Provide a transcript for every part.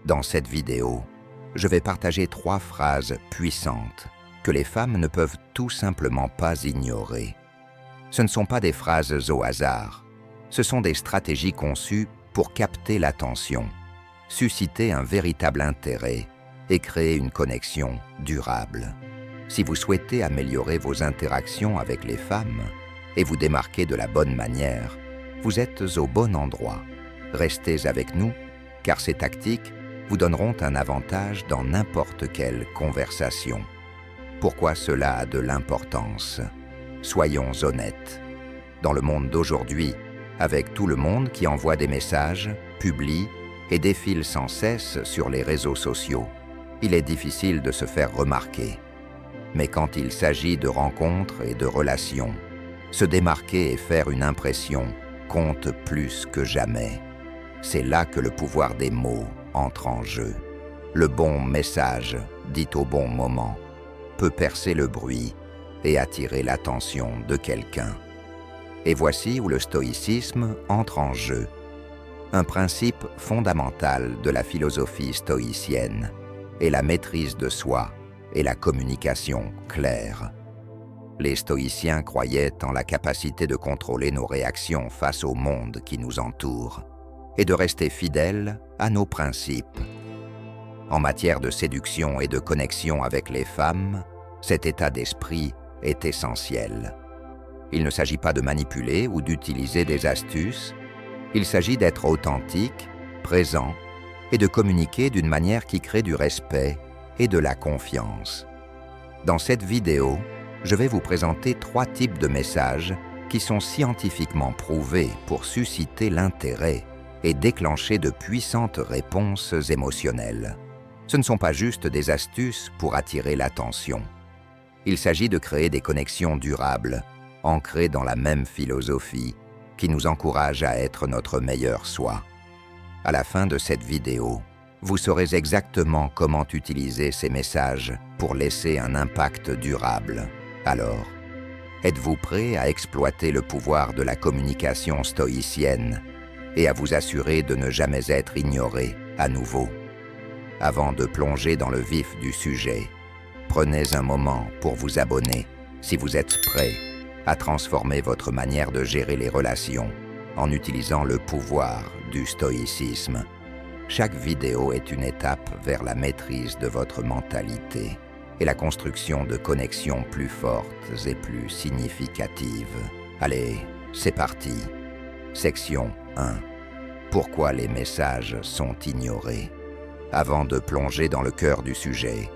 Dans cette vidéo, je vais partager 3 phrases puissantes que les femmes ne peuvent tout simplement pas ignorer. Ce ne sont pas des phrases au hasard, ce sont des stratégies conçues pour capter l'attention, susciter un véritable intérêt et créer une connexion durable. Si vous souhaitez améliorer vos interactions avec les femmes et vous démarquer de la bonne manière, vous êtes au bon endroit. Restez avec nous, car ces tactiques vous donneront un avantage dans n'importe quelle conversation. Pourquoi cela a de l'importance? Soyons honnêtes. Dans le monde d'aujourd'hui, avec tout le monde qui envoie des messages, publie et défile sans cesse sur les réseaux sociaux, il est difficile de se faire remarquer. Mais quand il s'agit de rencontres et de relations, se démarquer et faire une impression compte plus que jamais. C'est là que le pouvoir des mots entre en jeu. Le bon message, dit au bon moment, peut percer le bruit et attirer l'attention de quelqu'un. Et voici où le stoïcisme entre en jeu. Un principe fondamental de la philosophie stoïcienne est la maîtrise de soi et la communication claire. Les stoïciens croyaient en la capacité de contrôler nos réactions face au monde qui nous entoure et de rester fidèles à nos principes. En matière de séduction et de connexion avec les femmes, cet état d'esprit est essentiel. Il ne s'agit pas de manipuler ou d'utiliser des astuces, il s'agit d'être authentique, présent et de communiquer d'une manière qui crée du respect et de la confiance. Dans cette vidéo, je vais vous présenter 3 types de messages qui sont scientifiquement prouvés pour susciter l'intérêt et déclencher de puissantes réponses émotionnelles. Ce ne sont pas juste des astuces pour attirer l'attention. Il s'agit de créer des connexions durables, ancrées dans la même philosophie, qui nous encourage à être notre meilleur soi. À la fin de cette vidéo, vous saurez exactement comment utiliser ces messages pour laisser un impact durable. Alors, êtes-vous prêt à exploiter le pouvoir de la communication stoïcienne et à vous assurer de ne jamais être ignoré à nouveau? Avant de plonger dans le vif du sujet, prenez un moment pour vous abonner si vous êtes prêt à transformer votre manière de gérer les relations en utilisant le pouvoir du stoïcisme. Chaque vidéo est une étape vers la maîtrise de votre mentalité et la construction de connexions plus fortes et plus significatives. Allez, c'est parti. Section 1. Pourquoi les messages sont ignorés? Avant de plonger dans le cœur du sujet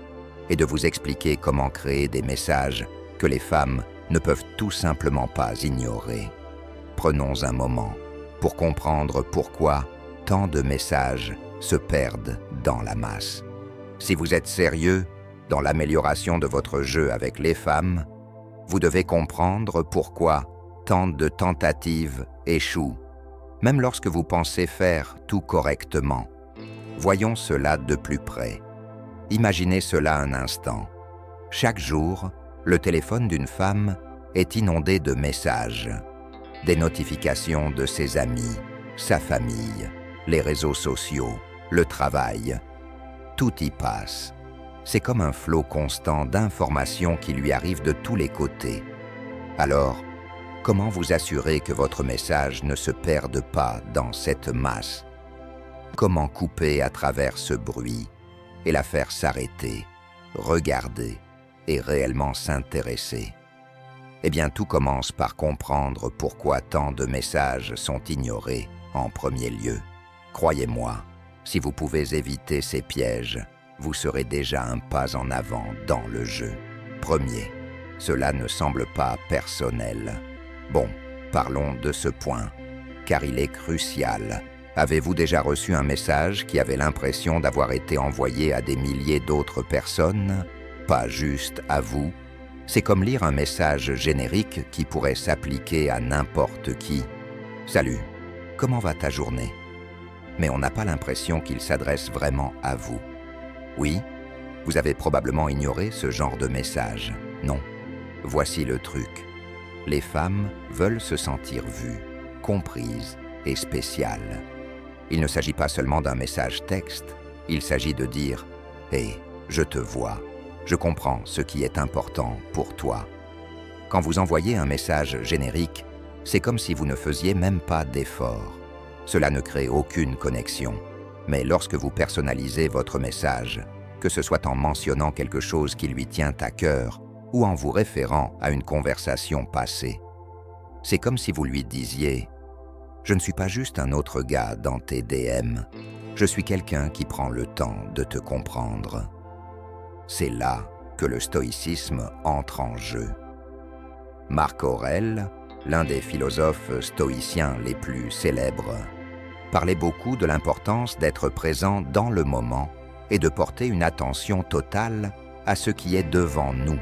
et de vous expliquer comment créer des messages que les femmes ne peuvent tout simplement pas ignorer, prenons un moment pour comprendre pourquoi tant de messages se perdent dans la masse. Si vous êtes sérieux dans l'amélioration de votre jeu avec les femmes, vous devez comprendre pourquoi tant de tentatives échouent, même lorsque vous pensez faire tout correctement. Voyons cela de plus près. Imaginez cela un instant. Chaque jour, le téléphone d'une femme est inondé de messages, des notifications de ses amis, sa famille, les réseaux sociaux, le travail. Tout y passe. C'est comme un flot constant d'informations qui lui arrivent de tous les côtés. Alors, comment vous assurer que votre message ne se perde pas dans cette masse? Comment couper à travers ce bruit et la faire s'arrêter, regarder et réellement s'intéresser? Eh bien, tout commence par comprendre pourquoi tant de messages sont ignorés en premier lieu. Croyez-moi, si vous pouvez éviter ces pièges, vous serez déjà un pas en avant dans le jeu. Premier, cela ne semble pas personnel. Bon, parlons de ce point, car il est crucial. Avez-vous déjà reçu un message qui avait l'impression d'avoir été envoyé à des milliers d'autres personnes, pas juste à vous? C'est comme lire un message générique qui pourrait s'appliquer à n'importe qui. « Salut, comment va ta journée ?» Mais on n'a pas l'impression qu'il s'adresse vraiment à vous. Oui, vous avez probablement ignoré ce genre de message. Non, voici le truc. Les femmes veulent se sentir vues, comprises et spéciales. Il ne s'agit pas seulement d'un message texte, Il s'agit de dire « Hé, je te vois, je comprends ce qui est important pour toi ». Quand vous envoyez un message générique, c'est comme si vous ne faisiez même pas d'effort. Cela ne crée aucune connexion. Mais lorsque vous personnalisez votre message, que ce soit en mentionnant quelque chose qui lui tient à cœur ou en vous référant à une conversation passée, c'est comme si vous lui disiez « Je ne suis pas juste un autre gars dans tes DM, je suis quelqu'un qui prend le temps de te comprendre ». C'est là que le stoïcisme entre en jeu. Marc Aurèle, l'un des philosophes stoïciens les plus célèbres, parlait beaucoup de l'importance d'être présent dans le moment et de porter une attention totale à ce qui est devant nous.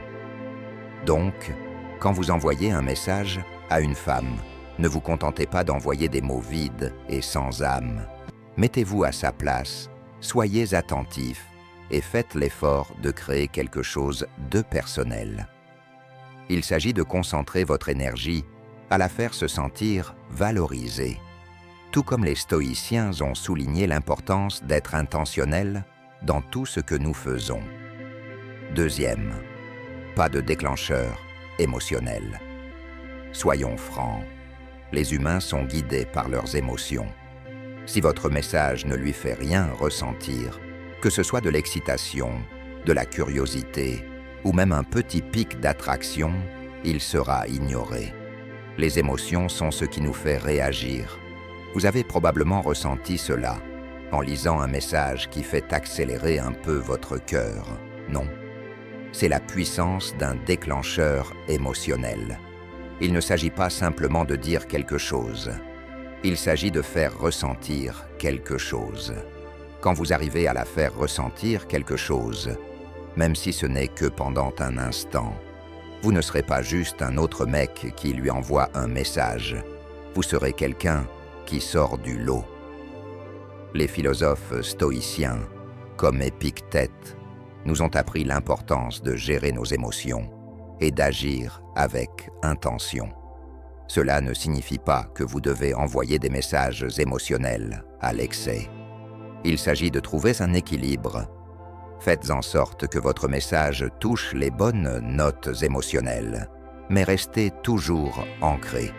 Donc, quand vous envoyez un message à une femme, ne vous contentez pas d'envoyer des mots vides et sans âme. Mettez-vous à sa place, soyez attentif et faites l'effort de créer quelque chose de personnel. Il s'agit de concentrer votre énergie à la faire se sentir valorisée. Tout comme les stoïciens ont souligné l'importance d'être intentionnel dans tout ce que nous faisons. Deuxième, pas de déclencheur émotionnel. Soyons francs, les humains sont guidés par leurs émotions. Si votre message ne lui fait rien ressentir, que ce soit de l'excitation, de la curiosité ou même un petit pic d'attraction, il sera ignoré. Les émotions sont ce qui nous fait réagir. Vous avez probablement ressenti cela en lisant un message qui fait accélérer un peu votre cœur, non? C'est la puissance d'un déclencheur émotionnel. Il ne s'agit pas simplement de dire quelque chose. Il s'agit de faire ressentir quelque chose. Quand vous arrivez à la faire ressentir quelque chose, même si ce n'est que pendant un instant, vous ne serez pas juste un autre mec qui lui envoie un message. Vous serez quelqu'un qui sort du lot. Les philosophes stoïciens, comme Épictète, nous ont appris l'importance de gérer nos émotions et d'agir avec intention. Cela ne signifie pas que vous devez envoyer des messages émotionnels à l'excès. Il s'agit de trouver un équilibre. Faites en sorte que votre message touche les bonnes notes émotionnelles, mais restez toujours ancré.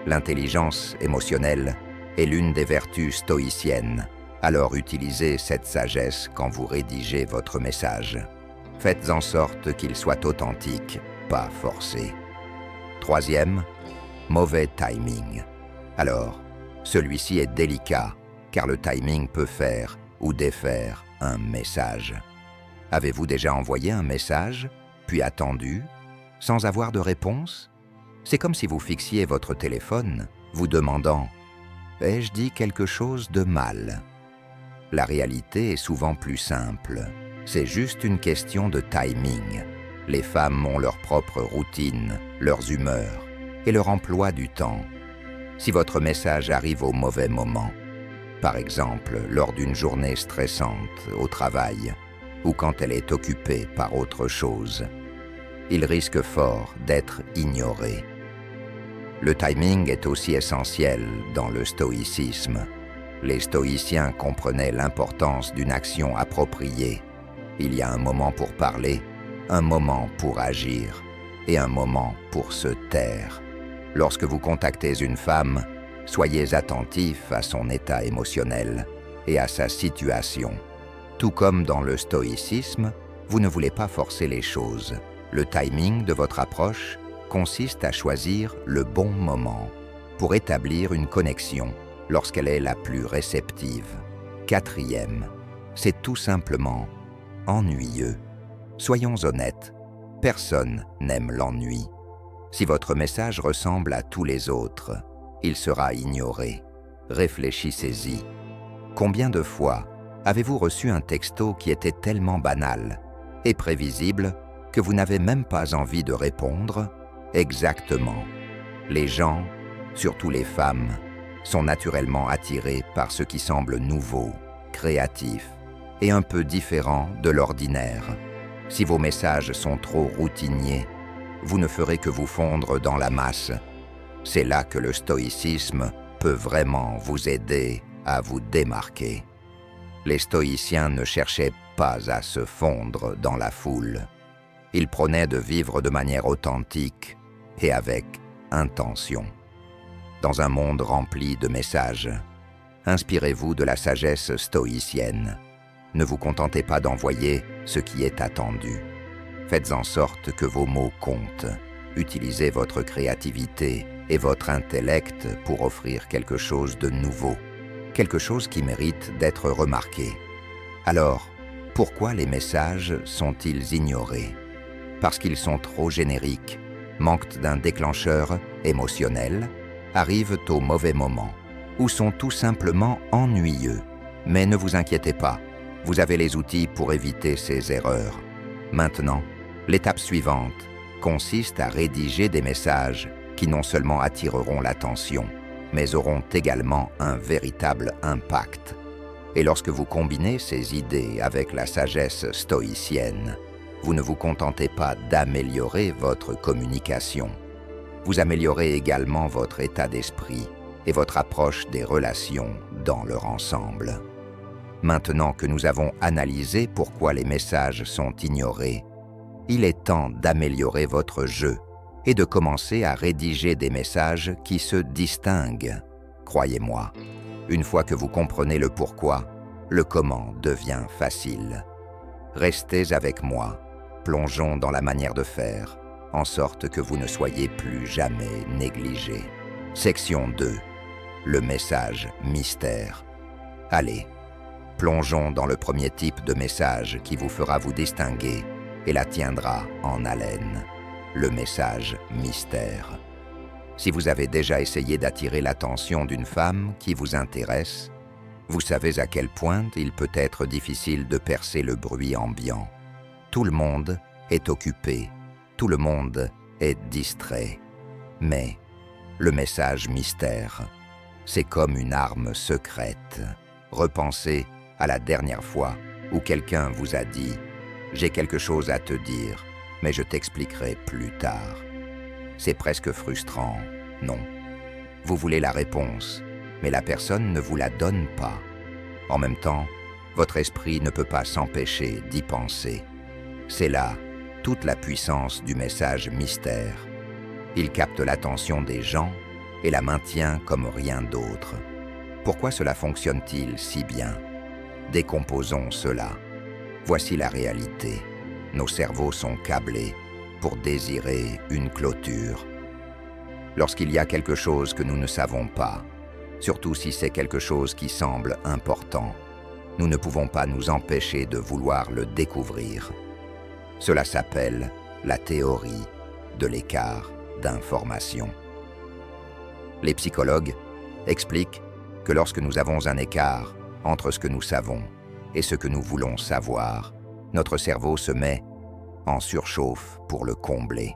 L'intelligence émotionnelle est l'une des vertus stoïciennes. Alors utilisez cette sagesse quand vous rédigez votre message. Faites en sorte qu'il soit authentique, pas forcé. Troisième, mauvais timing. Alors, celui-ci est délicat, car le timing peut faire ou défaire un message. Avez-vous déjà envoyé un message, puis attendu, sans avoir de réponse? C'est comme si vous fixiez votre téléphone, vous demandant « Ai-je dit quelque chose de mal ?» La réalité est souvent plus simple. C'est juste une question de timing. Les femmes ont leur propre routine, leurs humeurs et leur emploi du temps. Si votre message arrive au mauvais moment, par exemple lors d'une journée stressante au travail ou quand elle est occupée par autre chose, il risque fort d'être ignoré. Le timing est aussi essentiel dans le stoïcisme. Les stoïciens comprenaient l'importance d'une action appropriée. Il y a un moment pour parler, un moment pour agir et un moment pour se taire. Lorsque vous contactez une femme, soyez attentif à son état émotionnel et à sa situation. Tout comme dans le stoïcisme, vous ne voulez pas forcer les choses. Le timing de votre approche consiste à choisir le bon moment pour établir une connexion lorsqu'elle est la plus réceptive. Quatrième, c'est tout simplement ennuyeux. Soyons honnêtes, personne n'aime l'ennui. Si votre message ressemble à tous les autres, il sera ignoré. Réfléchissez-y. Combien de fois avez-vous reçu un texto qui était tellement banal et prévisible que vous n'avez même pas envie de répondre? Exactement. Les gens, surtout les femmes, sont naturellement attirés par ce qui semble nouveau, créatif et un peu différent de l'ordinaire. Si vos messages sont trop routiniers, vous ne ferez que vous fondre dans la masse. C'est là que le stoïcisme peut vraiment vous aider à vous démarquer. Les stoïciens ne cherchaient pas à se fondre dans la foule. Ils prônaient de vivre de manière authentique et avec intention. Dans un monde rempli de messages, inspirez-vous de la sagesse stoïcienne. Ne vous contentez pas d'envoyer ce qui est attendu. Faites en sorte que vos mots comptent. Utilisez votre créativité et votre intellect pour offrir quelque chose de nouveau, quelque chose qui mérite d'être remarqué. Alors, pourquoi les messages sont-ils ignorés? Parce qu'ils sont trop génériques, manquent d'un déclencheur émotionnel, arrivent au mauvais moment, ou sont tout simplement ennuyeux. Mais ne vous inquiétez pas, vous avez les outils pour éviter ces erreurs. Maintenant, l'étape suivante consiste à rédiger des messages qui non seulement attireront l'attention, mais auront également un véritable impact. Et lorsque vous combinez ces idées avec la sagesse stoïcienne, vous ne vous contentez pas d'améliorer votre communication. Vous améliorez également votre état d'esprit et votre approche des relations dans leur ensemble. Maintenant que nous avons analysé pourquoi les messages sont ignorés, il est temps d'améliorer votre jeu et de commencer à rédiger des messages qui se distinguent. Croyez-moi, une fois que vous comprenez le pourquoi, le comment devient facile. Restez avec moi, plongeons dans la manière de faire, en sorte que vous ne soyez plus jamais négligé. Section 2. Le message mystère. Allez, plongeons dans le premier type de message qui vous fera vous distinguer et la tiendra en haleine. Le message mystère. Si vous avez déjà essayé d'attirer l'attention d'une femme qui vous intéresse, vous savez à quel point il peut être difficile de percer le bruit ambiant. Tout le monde est occupé, tout le monde est distrait. Mais le message mystère, c'est comme une arme secrète. Repensez à la dernière fois où quelqu'un vous a dit « J'ai quelque chose à te dire, mais je t'expliquerai plus tard ». C'est presque frustrant, non? Vous voulez la réponse, mais la personne ne vous la donne pas. En même temps, votre esprit ne peut pas s'empêcher d'y penser. C'est là toute la puissance du message mystère. Il capte l'attention des gens et la maintient comme rien d'autre. Pourquoi cela fonctionne-t-il si bien? Décomposons cela. Voici la réalité. Nos cerveaux sont câblés pour désirer une clôture. Lorsqu'il y a quelque chose que nous ne savons pas, surtout si c'est quelque chose qui semble important, nous ne pouvons pas nous empêcher de vouloir le découvrir. Cela s'appelle la théorie de l'écart d'information. Les psychologues expliquent que lorsque nous avons un écart entre ce que nous savons et ce que nous voulons savoir, notre cerveau se met en surchauffe pour le combler.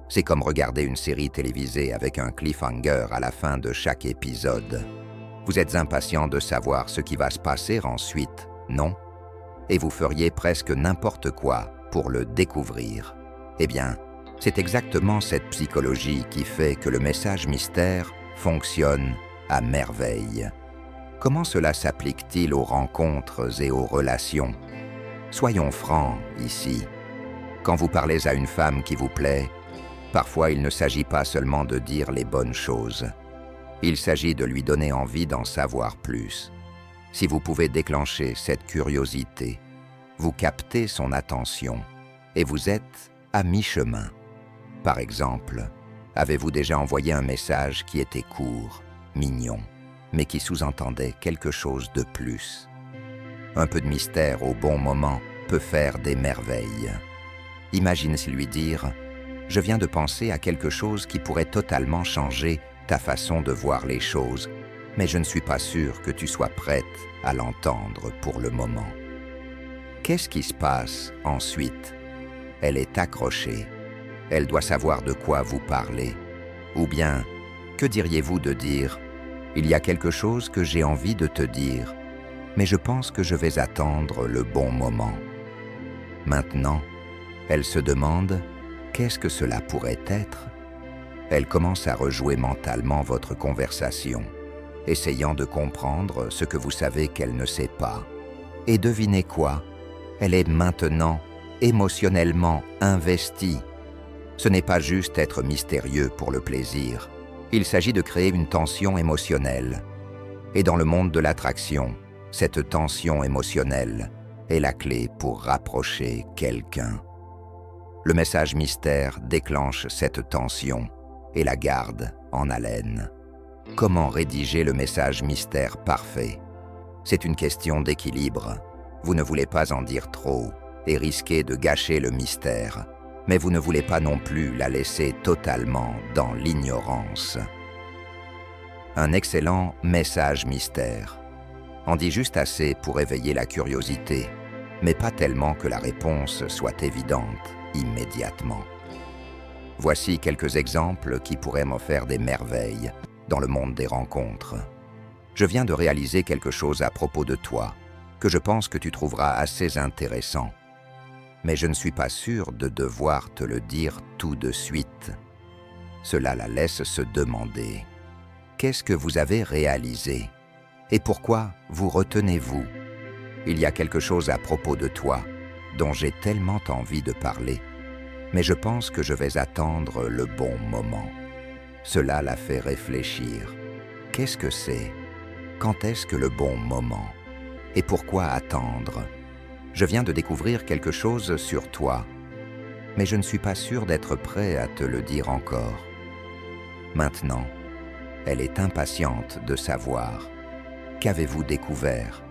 C'est comme regarder une série télévisée avec un cliffhanger à la fin de chaque épisode. Vous êtes impatient de savoir ce qui va se passer ensuite, non? Et vous feriez presque n'importe quoi pour le découvrir. Eh bien, c'est exactement cette psychologie qui fait que le message mystère fonctionne à merveille. Comment cela s'applique-t-il aux rencontres et aux relations? Soyons francs ici. Quand vous parlez à une femme qui vous plaît, parfois il ne s'agit pas seulement de dire les bonnes choses. Il s'agit de lui donner envie d'en savoir plus. Si vous pouvez déclencher cette curiosité, vous captez son attention et vous êtes à mi-chemin. Par exemple, avez-vous déjà envoyé un message qui était court, mignon, mais qui sous-entendait quelque chose de plus? Un peu de mystère au bon moment peut faire des merveilles. Imagine-si lui dire « Je viens de penser à quelque chose qui pourrait totalement changer ta façon de voir les choses, mais je ne suis pas sûr que tu sois prête à l'entendre pour le moment. » Qu'est-ce qui se passe ensuite? Elle est accrochée. Elle doit savoir de quoi vous parlez. Ou bien, que diriez-vous de dire « Il y a quelque chose que j'ai envie de te dire, mais je pense que je vais attendre le bon moment. » Maintenant, elle se demande « Qu'est-ce que cela pourrait être ?» Elle commence à rejouer mentalement votre conversation, essayant de comprendre ce que vous savez qu'elle ne sait pas. Et devinez quoi? Elle est maintenant émotionnellement investie. Ce n'est pas juste être mystérieux pour le plaisir. Il s'agit de créer une tension émotionnelle. Et dans le monde de l'attraction, cette tension émotionnelle est la clé pour rapprocher quelqu'un. Le message mystère déclenche cette tension et la garde en haleine. Comment rédiger le message mystère parfait? C'est une question d'équilibre. Vous ne voulez pas en dire trop et risquer de gâcher le mystère, mais vous ne voulez pas non plus la laisser totalement dans l'ignorance. Un excellent message mystère en dit juste assez pour éveiller la curiosité, mais pas tellement que la réponse soit évidente immédiatement. Voici quelques exemples qui pourraient m'en faire des merveilles dans le monde des rencontres. Je viens de réaliser quelque chose à propos de toi que je pense que tu trouveras assez intéressant. Mais je ne suis pas sûr de devoir te le dire tout de suite. Cela la laisse se demander. Qu'est-ce que vous avez réalisé? Et pourquoi vous retenez-vous? Il y a quelque chose à propos de toi dont j'ai tellement envie de parler, mais je pense que je vais attendre le bon moment. Cela la fait réfléchir. Qu'est-ce que c'est? Quand est-ce que le bon moment? Et pourquoi attendre? Je viens de découvrir quelque chose sur toi, mais je ne suis pas sûr d'être prêt à te le dire encore. Maintenant, elle est impatiente de savoir. Qu'avez-vous découvert?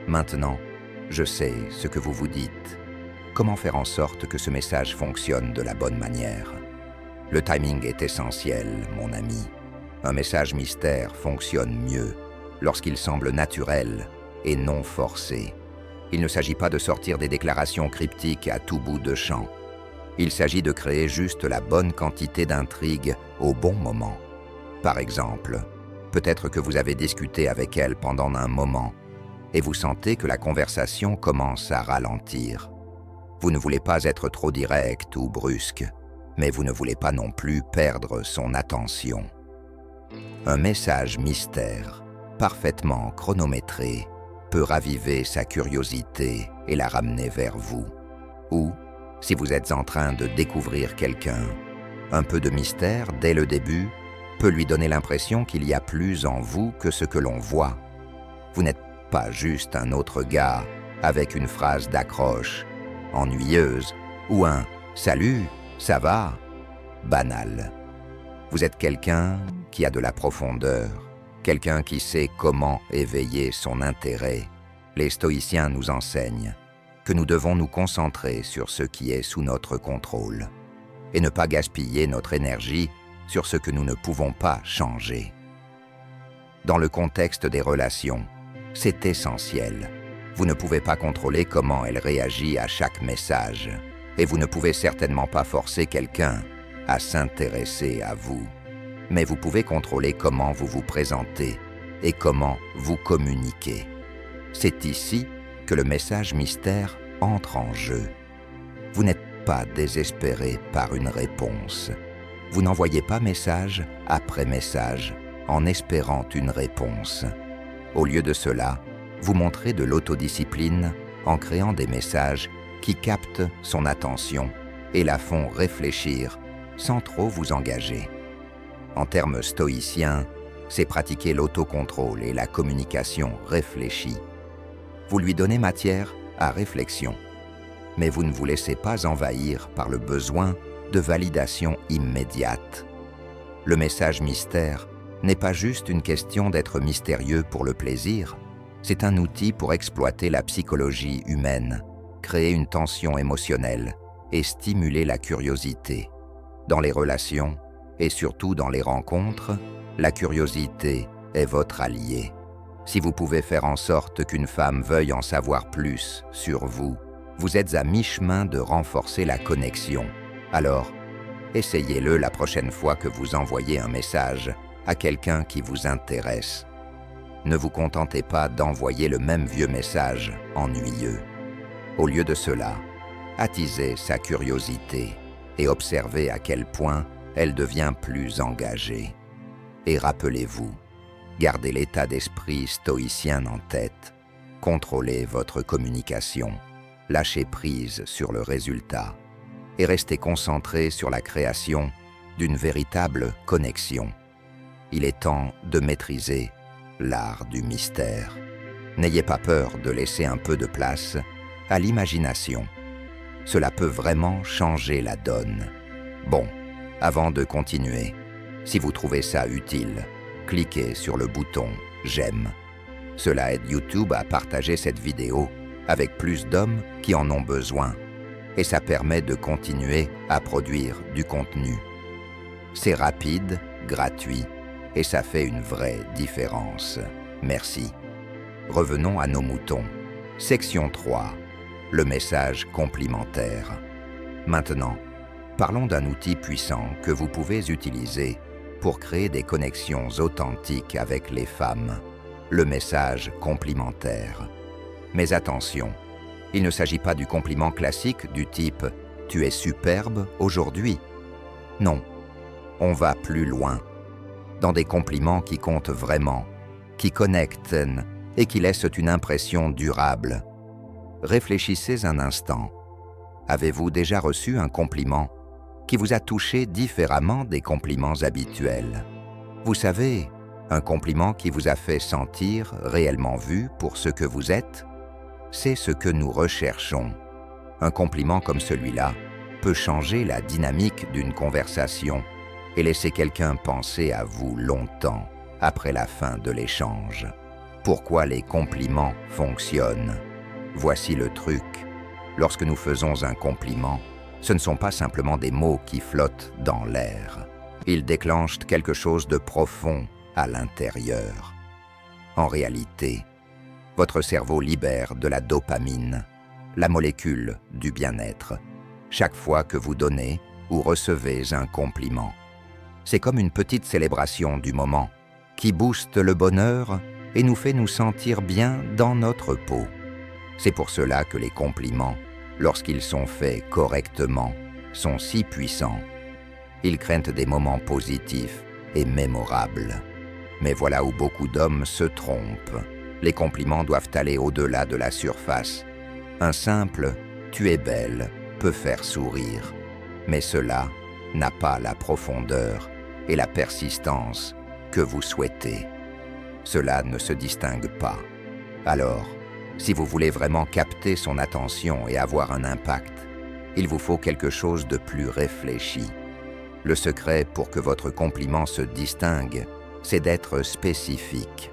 Maintenant, je sais ce que vous vous dites. Comment faire en sorte que ce message fonctionne de la bonne manière? Le timing est essentiel, mon ami. Un message mystère fonctionne mieux lorsqu'il semble naturel et non forcé. Il ne s'agit pas de sortir des déclarations cryptiques à tout bout de champ. Il s'agit de créer juste la bonne quantité d'intrigue au bon moment. Par exemple, peut-être que vous avez discuté avec elle pendant un moment et vous sentez que la conversation commence à ralentir. Vous ne voulez pas être trop direct ou brusque, mais vous ne voulez pas non plus perdre son attention. Un message mystère, parfaitement chronométré, peut raviver sa curiosité et la ramener vers vous. Ou, si vous êtes en train de découvrir quelqu'un, un peu de mystère dès le début peut lui donner l'impression qu'il y a plus en vous que ce que l'on voit. Vous n'êtes pas juste un autre gars avec une phrase d'accroche, ennuyeuse, ou un « Salut, ça va ?» banal. Vous êtes quelqu'un qui a de la profondeur, quelqu'un qui sait comment éveiller son intérêt. Les stoïciens nous enseignent que nous devons nous concentrer sur ce qui est sous notre contrôle et ne pas gaspiller notre énergie sur ce que nous ne pouvons pas changer. Dans le contexte des relations, c'est essentiel. Vous ne pouvez pas contrôler comment elle réagit à chaque message et vous ne pouvez certainement pas forcer quelqu'un à s'intéresser à vous. Mais vous pouvez contrôler comment vous vous présentez et comment vous communiquez. C'est ici que le message mystère entre en jeu. Vous n'êtes pas désespéré par une réponse. Vous n'envoyez pas message après message en espérant une réponse. Au lieu de cela, vous montrez de l'autodiscipline en créant des messages qui captent son attention et la font réfléchir sans trop vous engager. En termes stoïciens, c'est pratiquer l'autocontrôle et la communication réfléchie. Vous lui donnez matière à réflexion, mais vous ne vous laissez pas envahir par le besoin de validation immédiate. Le message mystère n'est pas juste une question d'être mystérieux pour le plaisir, c'est un outil pour exploiter la psychologie humaine, créer une tension émotionnelle et stimuler la curiosité. Dans les relations, et surtout dans les rencontres, la curiosité est votre allié. Si vous pouvez faire en sorte qu'une femme veuille en savoir plus sur vous, vous êtes à mi-chemin de renforcer la connexion. Alors, essayez-le la prochaine fois que vous envoyez un message à quelqu'un qui vous intéresse. Ne vous contentez pas d'envoyer le même vieux message ennuyeux. Au lieu de cela, attisez sa curiosité et observez à quel point elle devient plus engagée. Et rappelez-vous, gardez l'état d'esprit stoïcien en tête. Contrôlez votre communication, lâchez prise sur le résultat et restez concentré sur la création d'une véritable connexion. Il est temps de maîtriser l'art du mystère. N'ayez pas peur de laisser un peu de place à l'imagination. Cela peut vraiment changer la donne. Bon, avant de continuer, si vous trouvez ça utile, cliquez sur le bouton « J'aime ». Cela aide YouTube à partager cette vidéo avec plus d'hommes qui en ont besoin et ça permet de continuer à produire du contenu. C'est rapide, gratuit et ça fait une vraie différence. Merci. Revenons à nos moutons. Section 3. Le message complémentaire. Maintenant, parlons d'un outil puissant que vous pouvez utiliser pour créer des connexions authentiques avec les femmes. Le message complémentaire. Mais attention, il ne s'agit pas du compliment classique du type « Tu es superbe aujourd'hui ». Non, on va plus loin, dans des compliments qui comptent vraiment, qui connectent et qui laissent une impression durable. Réfléchissez un instant. Avez-vous déjà reçu un compliment qui vous a touché différemment des compliments habituels? Vous savez, un compliment qui vous a fait sentir réellement vu pour ce que vous êtes? C'est ce que nous recherchons. Un compliment comme celui-là peut changer la dynamique d'une conversation et laisser quelqu'un penser à vous longtemps après la fin de l'échange. Pourquoi les compliments fonctionnent? Voici le truc. Lorsque nous faisons un compliment, ce ne sont pas simplement des mots qui flottent dans l'air. Ils déclenchent quelque chose de profond à l'intérieur. En réalité, votre cerveau libère de la dopamine, la molécule du bien-être, chaque fois que vous donnez ou recevez un compliment. C'est comme une petite célébration du moment qui booste le bonheur et nous fait nous sentir bien dans notre peau. C'est pour cela que les compliments, lorsqu'ils sont faits correctement, sont si puissants. Ils créent des moments positifs et mémorables. Mais voilà où beaucoup d'hommes se trompent. Les compliments doivent aller au-delà de la surface. Un simple « tu es belle » peut faire sourire, mais cela n'a pas la profondeur et la persistance que vous souhaitez. Cela ne se distingue pas. Alors, si vous voulez vraiment capter son attention et avoir un impact, il vous faut quelque chose de plus réfléchi. Le secret pour que votre compliment se distingue, c'est d'être spécifique.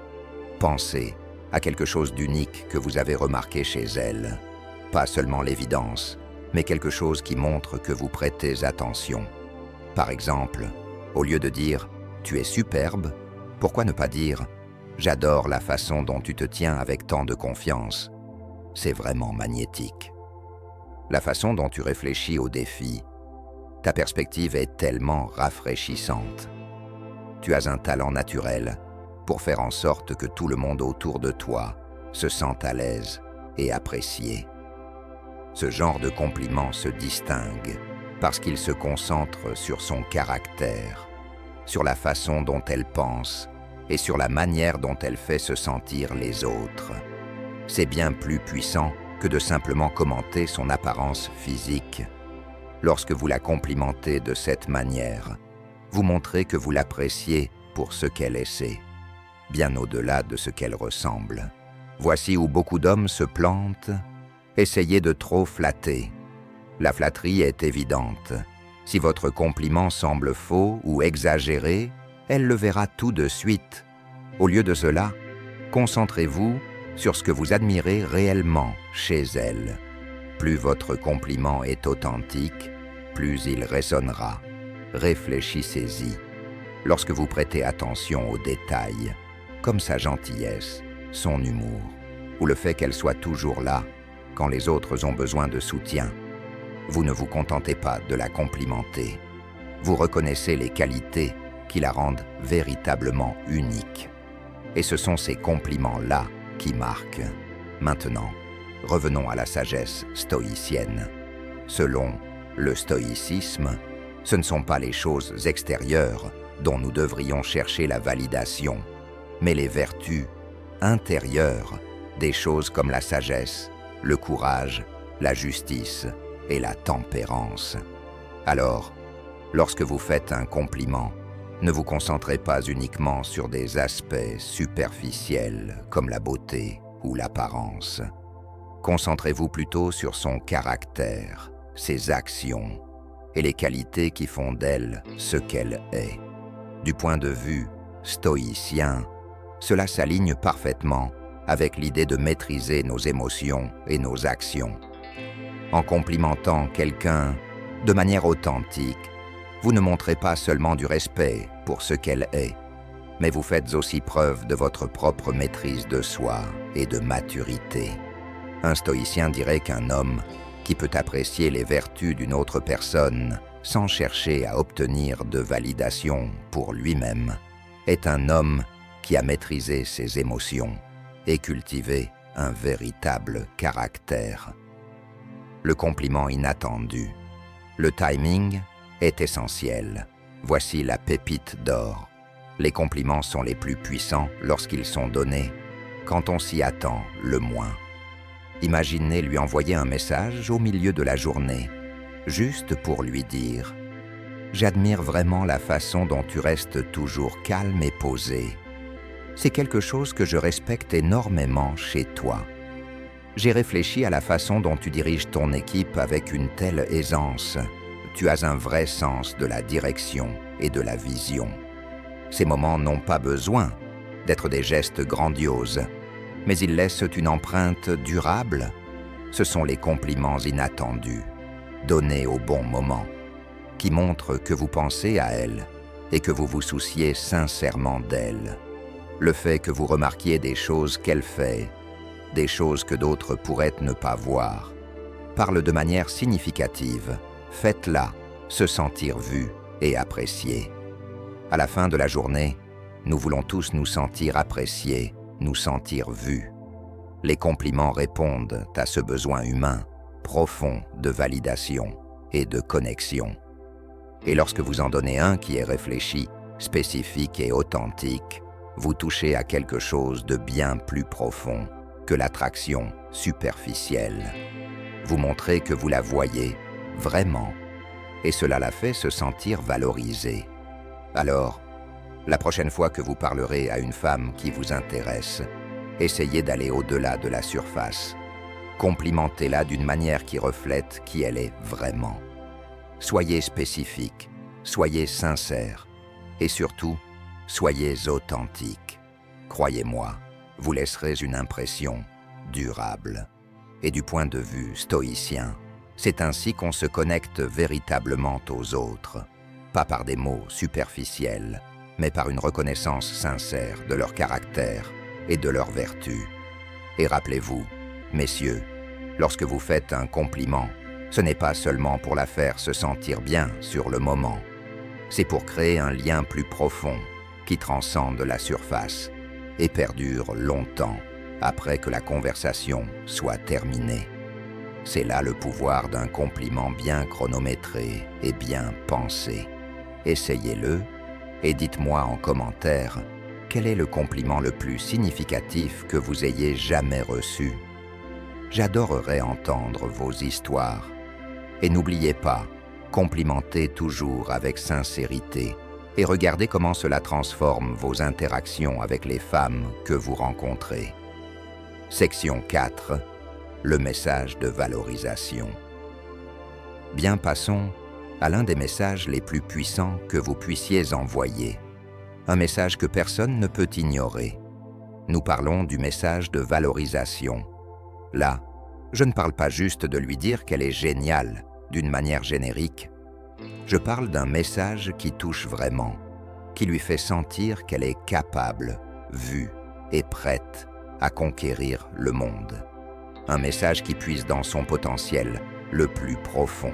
Pensez à quelque chose d'unique que vous avez remarqué chez elle. Pas seulement l'évidence, mais quelque chose qui montre que vous prêtez attention. Par exemple, au lieu de dire « tu es superbe », pourquoi ne pas dire « j'adore la façon dont tu te tiens avec tant de confiance ». C'est vraiment magnétique. La façon dont tu réfléchis au défi, ta perspective est tellement rafraîchissante. Tu as un talent naturel pour faire en sorte que tout le monde autour de toi se sente à l'aise et apprécié. Ce genre de compliment se distingue parce qu'il se concentre sur son caractère, sur la façon dont elle pense et sur la manière dont elle fait se sentir les autres. C'est bien plus puissant que de simplement commenter son apparence physique. Lorsque vous la complimentez de cette manière, vous montrez que vous l'appréciez pour ce qu'elle essaie, bien au-delà de ce qu'elle ressemble. Voici où beaucoup d'hommes se plantent. Essayez de trop flatter. La flatterie est évidente. Si votre compliment semble faux ou exagéré, elle le verra tout de suite. Au lieu de cela, concentrez-vous sur ce que vous admirez réellement chez elle. Plus votre compliment est authentique, plus il résonnera. Réfléchissez-y. Lorsque vous prêtez attention aux détails, comme sa gentillesse, son humour, ou le fait qu'elle soit toujours là quand les autres ont besoin de soutien, vous ne vous contentez pas de la complimenter. Vous reconnaissez les qualités qui la rendent véritablement unique. Et ce sont ces compliments-là qui marquent. Maintenant, revenons à la sagesse stoïcienne. Selon le stoïcisme, ce ne sont pas les choses extérieures dont nous devrions chercher la validation, mais les vertus intérieures des choses comme la sagesse, le courage, la justice et la tempérance. Alors, lorsque vous faites un compliment, ne vous concentrez pas uniquement sur des aspects superficiels comme la beauté ou l'apparence. Concentrez-vous plutôt sur son caractère, ses actions et les qualités qui font d'elle ce qu'elle est. Du point de vue stoïcien, cela s'aligne parfaitement avec l'idée de maîtriser nos émotions et nos actions. En complimentant quelqu'un de manière authentique, vous ne montrez pas seulement du respect pour ce qu'elle est, mais vous faites aussi preuve de votre propre maîtrise de soi et de maturité. Un stoïcien dirait qu'un homme qui peut apprécier les vertus d'une autre personne sans chercher à obtenir de validation pour lui-même est un homme qui a maîtrisé ses émotions et cultivé un véritable caractère. Le compliment inattendu. Le timing est essentiel. Voici la pépite d'or. Les compliments sont les plus puissants lorsqu'ils sont donnés quand on s'y attend le moins. Imaginez lui envoyer un message au milieu de la journée, juste pour lui dire « J'admire vraiment la façon dont tu restes toujours calme et posé. C'est quelque chose que je respecte énormément chez toi. J'ai réfléchi à la façon dont tu diriges ton équipe avec une telle aisance. Tu as un vrai sens de la direction et de la vision. Ces moments n'ont pas besoin d'être des gestes grandioses, mais ils laissent une empreinte durable. Ce sont les compliments inattendus, donnés au bon moment, qui montrent que vous pensez à elle et que vous vous souciez sincèrement d'elle. Le fait que vous remarquiez des choses qu'elle fait, des choses que d'autres pourraient ne pas voir, parle de manière significative. Faites-la se sentir vue et appréciée. À la fin de la journée, nous voulons tous nous sentir appréciés, nous sentir vus. Les compliments répondent à ce besoin humain profond de validation et de connexion. Et lorsque vous en donnez un qui est réfléchi, spécifique et authentique, vous touchez à quelque chose de bien plus profond que l'attraction superficielle. Vous montrez que vous la voyez vraiment, et cela la fait se sentir valorisée. Alors, la prochaine fois que vous parlerez à une femme qui vous intéresse, essayez d'aller au-delà de la surface. Complimentez-la d'une manière qui reflète qui elle est vraiment. Soyez spécifique, soyez sincère, et surtout, soyez authentique. Croyez-moi, vous laisserez une impression durable. Et du point de vue stoïcien, c'est ainsi qu'on se connecte véritablement aux autres, pas par des mots superficiels, mais par une reconnaissance sincère de leur caractère et de leurs vertus. Et rappelez-vous, messieurs, lorsque vous faites un compliment, ce n'est pas seulement pour la faire se sentir bien sur le moment, c'est pour créer un lien plus profond qui transcende la surface et perdure longtemps après que la conversation soit terminée. C'est là le pouvoir d'un compliment bien chronométré et bien pensé. Essayez-le et dites-moi en commentaire quel est le compliment le plus significatif que vous ayez jamais reçu. J'adorerais entendre vos histoires. Et n'oubliez pas, complimentez toujours avec sincérité et regardez comment cela transforme vos interactions avec les femmes que vous rencontrez. Section 4. Le message de valorisation. Bien, passons à l'un des messages les plus puissants que vous puissiez envoyer. Un message que personne ne peut ignorer. Nous parlons du message de valorisation. Là, je ne parle pas juste de lui dire qu'elle est géniale, d'une manière générique. Je parle d'un message qui touche vraiment, qui lui fait sentir qu'elle est capable, vue et prête à conquérir le monde. Un message qui puise dans son potentiel le plus profond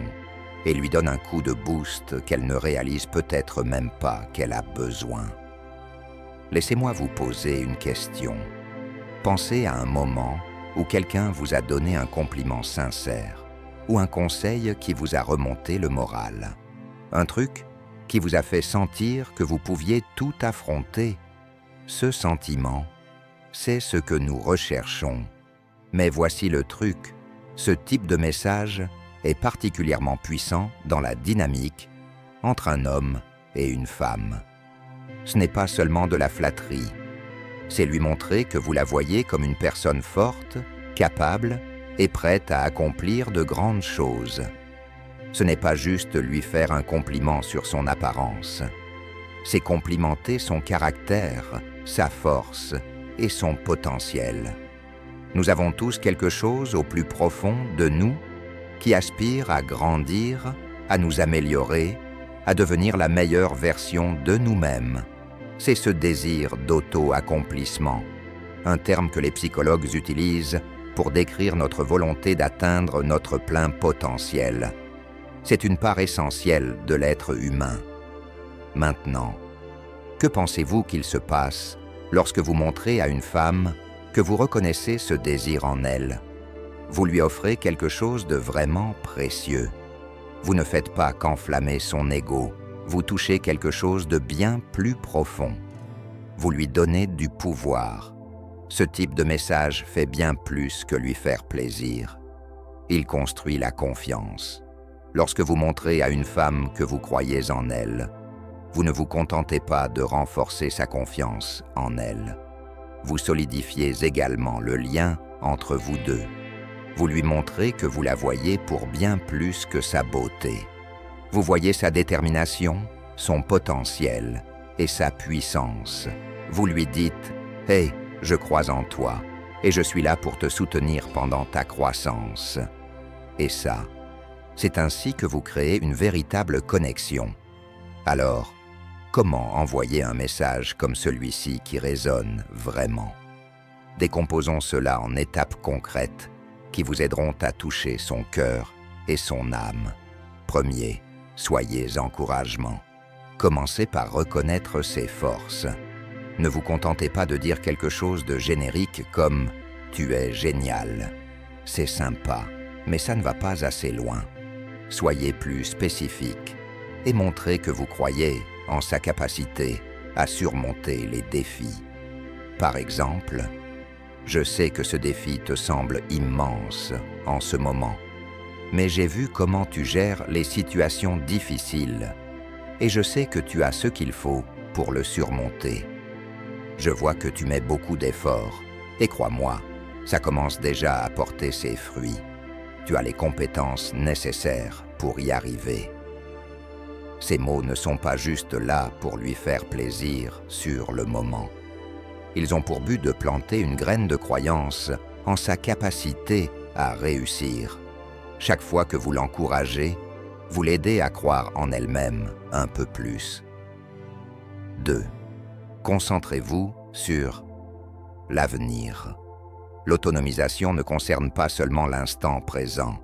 et lui donne un coup de boost qu'elle ne réalise peut-être même pas qu'elle a besoin. Laissez-moi vous poser une question. Pensez à un moment où quelqu'un vous a donné un compliment sincère ou un conseil qui vous a remonté le moral. Un truc qui vous a fait sentir que vous pouviez tout affronter. Ce sentiment, c'est ce que nous recherchons Mais voici le truc, ce type de message est particulièrement puissant dans la dynamique entre un homme et une femme. Ce n'est pas seulement de la flatterie, c'est lui montrer que vous la voyez comme une personne forte, capable et prête à accomplir de grandes choses. Ce n'est pas juste lui faire un compliment sur son apparence, c'est complimenter son caractère, sa force et son potentiel. Nous avons tous quelque chose au plus profond de nous qui aspire à grandir, à nous améliorer, à devenir la meilleure version de nous-mêmes. C'est ce désir d'auto-accomplissement, un terme que les psychologues utilisent pour décrire notre volonté d'atteindre notre plein potentiel. C'est une part essentielle de l'être humain. Maintenant, que pensez-vous qu'il se passe lorsque vous montrez à une femme que vous reconnaissez ce désir en elle? Vous lui offrez quelque chose de vraiment précieux. Vous ne faites pas qu'enflammer son ego, vous touchez quelque chose de bien plus profond. Vous lui donnez du pouvoir. Ce type de message fait bien plus que lui faire plaisir. Il construit la confiance. Lorsque vous montrez à une femme que vous croyez en elle, vous ne vous contentez pas de renforcer sa confiance en elle. Vous solidifiez également le lien entre vous deux. Vous lui montrez que vous la voyez pour bien plus que sa beauté. Vous voyez sa détermination, son potentiel et sa puissance. Vous lui dites « Hey, je crois en toi et je suis là pour te soutenir pendant ta croissance. » Et ça, c'est ainsi que vous créez une véritable connexion. Alors, comment envoyer un message comme celui-ci qui résonne vraiment? Décomposons cela en étapes concrètes qui vous aideront à toucher son cœur et son âme. Premier, soyez encouragement. Commencez par reconnaître ses forces. Ne vous contentez pas de dire quelque chose de générique comme « tu es génial ». C'est sympa, mais ça ne va pas assez loin. Soyez plus spécifique et montrez que vous croyez en sa capacité à surmonter les défis. Par exemple, « Je sais que ce défi te semble immense en ce moment, mais j'ai vu comment tu gères les situations difficiles et je sais que tu as ce qu'il faut pour le surmonter. Je vois que tu mets beaucoup d'efforts et crois-moi, ça commence déjà à porter ses fruits. Tu as les compétences nécessaires pour y arriver. » Ces mots ne sont pas juste là pour lui faire plaisir sur le moment. Ils ont pour but de planter une graine de croyance en sa capacité à réussir. Chaque fois que vous l'encouragez, vous l'aidez à croire en elle-même un peu plus. 2. Concentrez-vous sur l'avenir. L'autonomisation ne concerne pas seulement l'instant présent.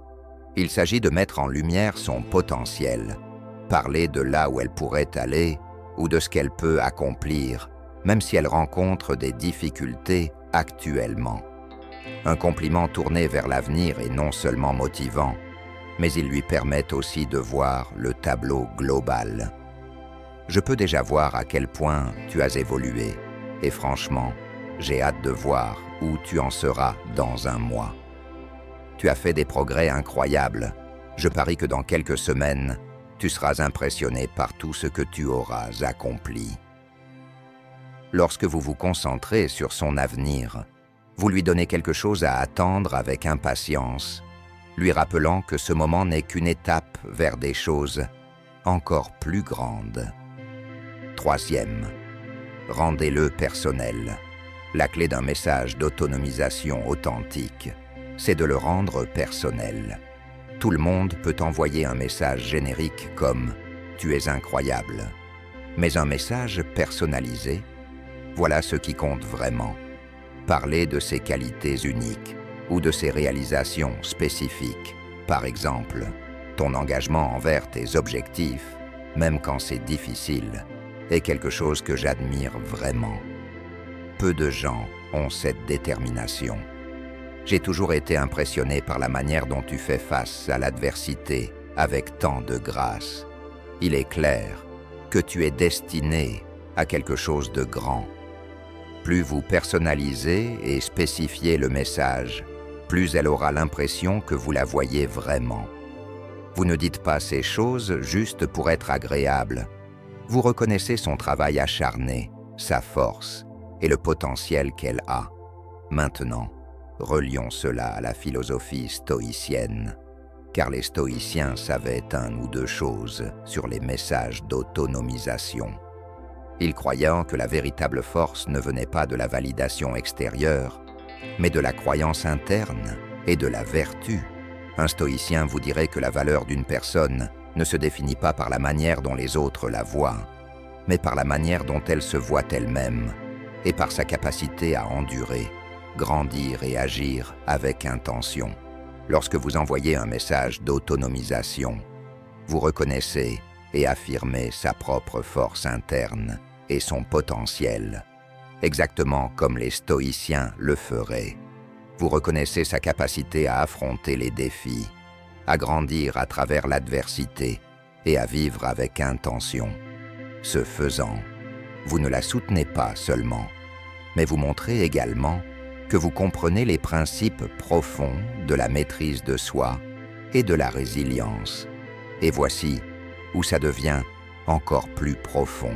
Il s'agit de mettre en lumière son potentiel, parler de là où elle pourrait aller ou de ce qu'elle peut accomplir, même si elle rencontre des difficultés actuellement. Un compliment tourné vers l'avenir est non seulement motivant, mais il lui permet aussi de voir le tableau global. Je peux déjà voir à quel point tu as évolué, et franchement, j'ai hâte de voir où tu en seras dans un mois. Tu as fait des progrès incroyables. Je parie que dans quelques semaines, tu seras impressionné par tout ce que tu auras accompli. Lorsque vous vous concentrez sur son avenir, vous lui donnez quelque chose à attendre avec impatience, lui rappelant que ce moment n'est qu'une étape vers des choses encore plus grandes. 3e, rendez-le personnel. La clé d'un message d'autonomisation authentique, c'est de le rendre personnel. Tout le monde peut envoyer un message générique comme « tu es incroyable », mais un message personnalisé, voilà ce qui compte vraiment. Parler de ses qualités uniques ou de ses réalisations spécifiques. Par exemple, ton engagement envers tes objectifs, même quand c'est difficile, est quelque chose que j'admire vraiment. Peu de gens ont cette détermination. J'ai toujours été impressionné par la manière dont tu fais face à l'adversité avec tant de grâce. Il est clair que tu es destiné à quelque chose de grand. Plus vous personnalisez et spécifiez le message, plus elle aura l'impression que vous la voyez vraiment. Vous ne dites pas ces choses juste pour être agréable. Vous reconnaissez son travail acharné, sa force et le potentiel qu'elle a. Maintenant, relions cela à la philosophie stoïcienne, car les stoïciens savaient un ou deux choses sur les messages d'autonomisation. Ils croyaient que la véritable force ne venait pas de la validation extérieure, mais de la croyance interne et de la vertu. Un stoïcien vous dirait que la valeur d'une personne ne se définit pas par la manière dont les autres la voient, mais par la manière dont elle se voit elle-même et par sa capacité à endurer, grandir et agir avec intention. Lorsque vous envoyez un message d'autonomisation, vous reconnaissez et affirmez sa propre force interne et son potentiel, exactement comme les stoïciens le feraient. Vous reconnaissez sa capacité à affronter les défis, à grandir à travers l'adversité et à vivre avec intention. Ce faisant, vous ne la soutenez pas seulement, mais vous montrez également que vous comprenez les principes profonds de la maîtrise de soi et de la résilience. Et voici où ça devient encore plus profond.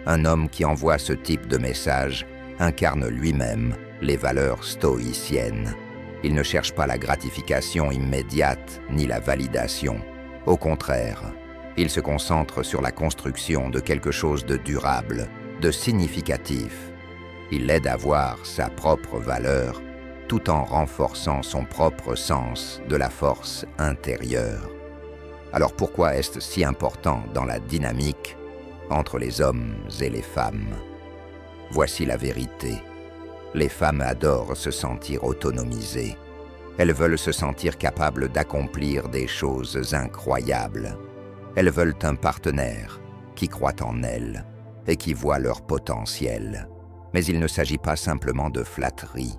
Un homme qui envoie ce type de message incarne lui-même les valeurs stoïciennes. Il ne cherche pas la gratification immédiate ni la validation. Au contraire, il se concentre sur la construction de quelque chose de durable, de significatif. Il l'aide à voir sa propre valeur tout en renforçant son propre sens de la force intérieure. Alors pourquoi est-ce si important dans la dynamique entre les hommes et les femmes? Voici la vérité. Les femmes adorent se sentir autonomisées. Elles veulent se sentir capables d'accomplir des choses incroyables. Elles veulent un partenaire qui croit en elles et qui voit leur potentiel. Mais il ne s'agit pas simplement de flatterie.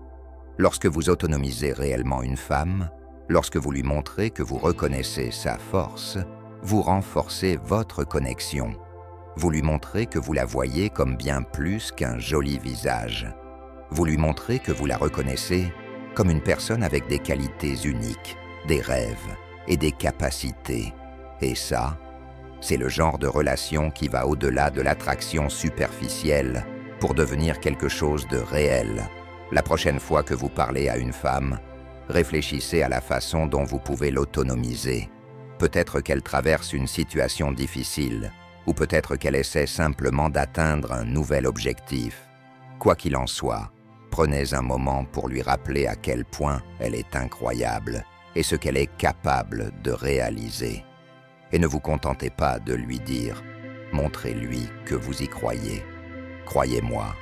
Lorsque vous autonomisez réellement une femme, lorsque vous lui montrez que vous reconnaissez sa force, vous renforcez votre connexion. Vous lui montrez que vous la voyez comme bien plus qu'un joli visage. Vous lui montrez que vous la reconnaissez comme une personne avec des qualités uniques, des rêves et des capacités. Et ça, c'est le genre de relation qui va au-delà de l'attraction superficielle pour devenir quelque chose de réel. La prochaine fois que vous parlez à une femme, réfléchissez à la façon dont vous pouvez l'autonomiser. Peut-être qu'elle traverse une situation difficile, ou peut-être qu'elle essaie simplement d'atteindre un nouvel objectif. Quoi qu'il en soit, prenez un moment pour lui rappeler à quel point elle est incroyable et ce qu'elle est capable de réaliser. Et ne vous contentez pas de lui dire « montrez-lui que vous y croyez ». Croyez-moi,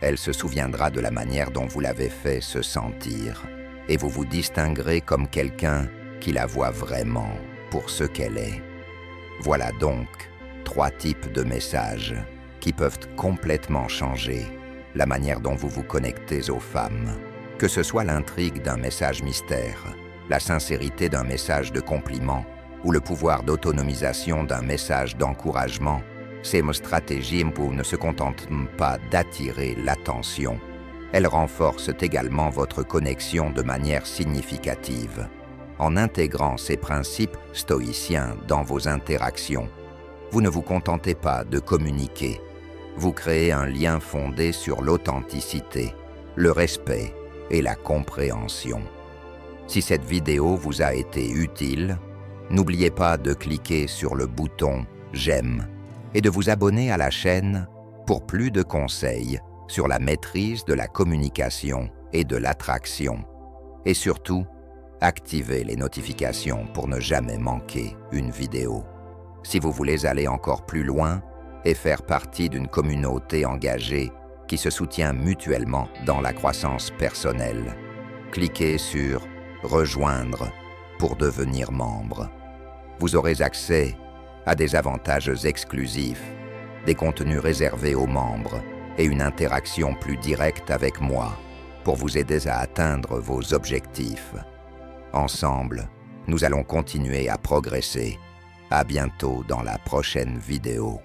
elle se souviendra de la manière dont vous l'avez fait se sentir, et vous vous distinguerez comme quelqu'un qui la voit vraiment pour ce qu'elle est. Voilà donc 3 types de messages qui peuvent complètement changer la manière dont vous vous connectez aux femmes. Que ce soit l'intrigue d'un message mystère, la sincérité d'un message de compliment ou le pouvoir d'autonomisation d'un message d'encouragement, ces stratégies ne se contentent pas d'attirer l'attention. Elles renforcent également votre connexion de manière significative. En intégrant ces principes stoïciens dans vos interactions, vous ne vous contentez pas de communiquer. Vous créez un lien fondé sur l'authenticité, le respect et la compréhension. Si cette vidéo vous a été utile, n'oubliez pas de cliquer sur le bouton « J'aime » et de vous abonner à la chaîne pour plus de conseils sur la maîtrise de la communication et de l'attraction. Et surtout, activez les notifications pour ne jamais manquer une vidéo. Si vous voulez aller encore plus loin et faire partie d'une communauté engagée qui se soutient mutuellement dans la croissance personnelle, cliquez sur « Rejoindre » pour devenir membre. Vous aurez accès à des avantages exclusifs, des contenus réservés aux membres et une interaction plus directe avec moi pour vous aider à atteindre vos objectifs. Ensemble, nous allons continuer à progresser. À bientôt dans la prochaine vidéo.